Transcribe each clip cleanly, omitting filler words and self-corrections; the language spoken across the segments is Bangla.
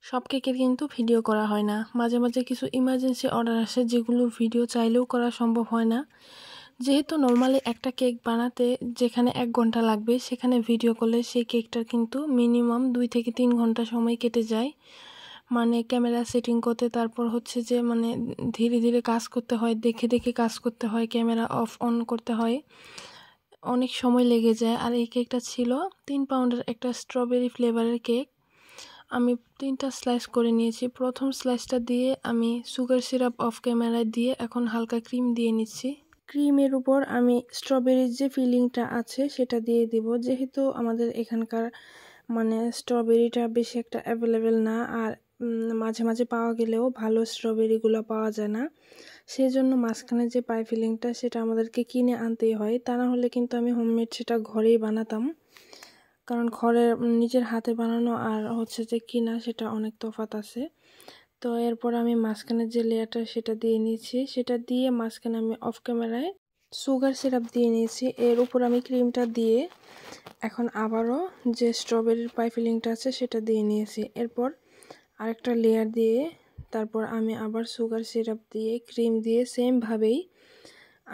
সব কেকের কিন্তু ভিডিও করা হয় না। মাঝে মাঝে কিছু ইমার্জেন্সি অর্ডার আসে যেগুলো ভিডিও চাইলেও করা সম্ভব হয় না। যেহেতু নর্মালি একটা কেক বানাতে যেখানে 1 ঘন্টা লাগবে, সেখানে ভিডিও করলে সেই কেকটার কিন্তু মিনিমাম 2 থেকে 3 ঘন্টা সময় কেটে যায়। মানে ক্যামেরা সেটিং করতে, তারপর হচ্ছে যে মানে ধীরে ধীরে কাজ করতে হয়, দেখে দেখে কাজ করতে হয়, ক্যামেরা অফ অন করতে হয়, অনেক সময় লেগে যায়। আর এই কেকটা ছিল 3 পাউন্ডের একটা স্ট্রবেরি ফ্লেভারের কেক। আমি 3টা স্লাইস করে নিয়েছি। প্রথম স্লাইসটা দিয়ে আমি সুগার সিরাপ অফ ক্যামেরায় দিয়ে এখন হালকা ক্রিম দিয়ে নিচ্ছি। ক্রিমের উপর আমি স্ট্রবেরির যে ফিলিংটা আছে সেটা দিয়ে দিব। যেহেতু আমাদের এখানকার মানে স্ট্রবেরিটা বেশি একটা অ্যাভেলেবেল না, আর মাঝে মাঝে পাওয়া গেলেও ভালো স্ট্রবেরিগুলো পাওয়া যায় না, সেই জন্য মাঝখানে যে পাই ফিলিংটা সেটা আমাদেরকে কিনে আনতেই হয়। তা না হলে কিন্তু আমি হোমমেড সেটা ঘরেই বানাতাম, কারণ ঘরে নিজের হাতে বানানো আর হচ্ছে যে কিনা সেটা অনেক তফাৎ আছে। তো এরপর আমি মাঝখানে যে লেয়ারটা সেটা দিয়ে নিয়েছি, সেটা দিয়ে মাঝখানে আমি অফ ক্যামেরায় সুগার সিরাপ দিয়ে নিয়েছি। এর উপর আমি ক্রিমটা দিয়ে এখন আবারও যে স্ট্রবেরির পাই ফিলিংটা আছে সেটা দিয়ে নিয়েছি। এরপর আরেকটা লেয়ার দিয়ে তারপর আমি আবার সুগার সিরাপ দিয়ে ক্রিম দিয়ে সেমভাবেই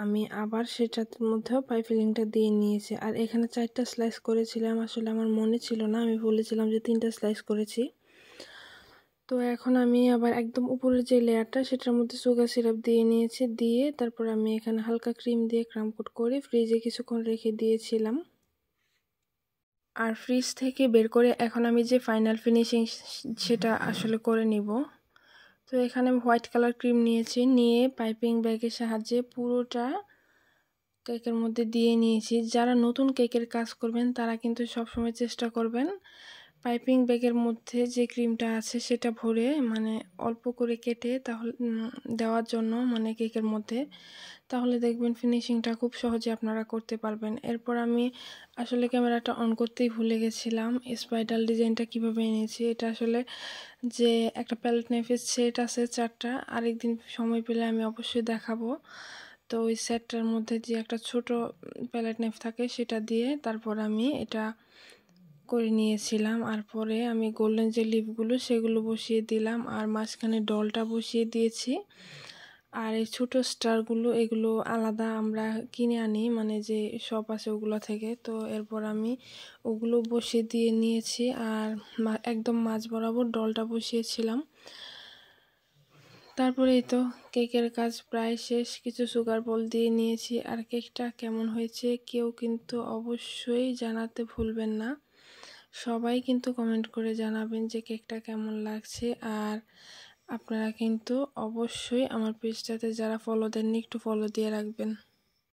আমি আবার সেটার মধ্যেও পাই ফিলিংটা দিয়ে নিয়েছি। আর এখানে 4টা স্লাইস করেছিলাম, আসলে আমার মনে ছিল না, আমি বলেছিলাম যে 3টা স্লাইস করেছি। তো এখন আমি আবার একদম উপরের যে লেয়ারটা সেটার মধ্যে সুগার সিরাপ দিয়ে নিয়েছি, দিয়ে তারপর আমি এখানে হালকা ক্রিম দিয়ে ক্রাম কোট করে ফ্রিজে কিছুক্ষণ রেখে দিয়েছিলাম। আর ফ্রিজ থেকে বের করে এখন আমি যে ফাইনাল ফিনিশিং সেটা আসলে করে নিব। তো এখানে হোয়াইট কালার ক্রিম নিয়েছি, নিয়ে পাইপিং ব্যাগের সাহায্যে পুরোটা কেকের মধ্যে দিয়ে নিয়েছি। যারা নতুন কেকের কাজ করবেন তারা কিন্তু সবসময় চেষ্টা করবেন পাইপিং ব্যাগের মধ্যে যে ক্রিমটা আছে সেটা ভরে মানে অল্প করে কেটে তাহলে দেওয়ার জন্য মানে কেকের মধ্যে, তাহলে দেখবেন ফিনিশিংটা খুব সহজে আপনারা করতে পারবেন। এরপর আমি আসলে ক্যামেরাটা অন করতেই ভুলে গেছিলাম স্পাইরাল ডিজাইনটা কিভাবে এনেছি। এটা আসলে যে একটা প্যালেট নাইফের সেট আছে 4টা, আরেকদিন সময় পেলে আমি অবশ্যই দেখাবো। তো ওই সেটটার মধ্যে যে একটা ছোট প্যালেট নাইফ থাকে সেটা দিয়ে তারপর আমি এটা করে নিয়েছিলাম। আর পরে আমি গোল্ডেন যে লিপগুলো সেগুলো বসিয়ে দিলাম, আর মাঝখানে ডলটা বসিয়ে দিয়েছি। আর এই ছোটো স্টারগুলো এগুলো আলাদা আমরা কিনে আনি, মানে যে শপ আছে ওগুলো থেকে। তো এরপর আমি ওগুলো বসিয়ে দিয়ে নিয়েছি, আর একদম মাঝ বরাবর ডলটা বসিয়েছিলাম। তারপরে এই তো কেকের কাজ প্রায় শেষ, কিছু সুগার বল দিয়ে নিয়েছি। আর কেকটা কেমন হয়েছে কেউ কিন্তু অবশ্যই জানাতে ভুলবেন না। সবাই কিন্তু কমেন্ট করে জানাবেন যে কেকটা কেমন লাগছে। আর আপনারা কিন্তু অবশ্যই আমার পেজটাতে যারা ফলো দেননি একটু ফলো দিয়ে রাখবেন।